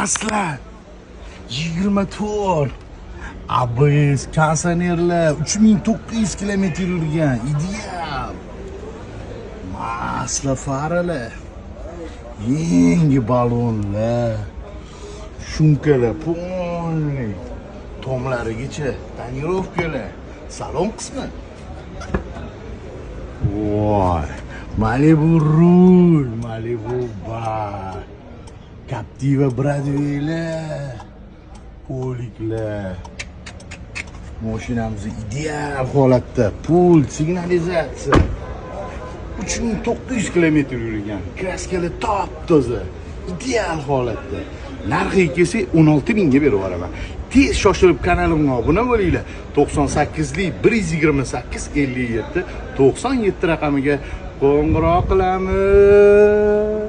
Aslan 24 ABS kondisionerlar 3900 km yurgan ideal. Masla faralar, yangi balonlar, shumkalar polniy, tomlarigacha tonirovkalar, salon qismi. Voy, Malibu rul, Malibu bar, Captiva Bradway'lar, poliklar. Mashinamiz ideal holatda, pul, signalizatsiya. 3900 km yurgan, kraskalar top-toza, ideal holatda. Narxiga kelsak 16000 ga berib yuboraman. Tez shoshilib kanalimga obuna bo'linglar. 98lik 128 57 97 raqamiga qo'ng'iroq qilamiz.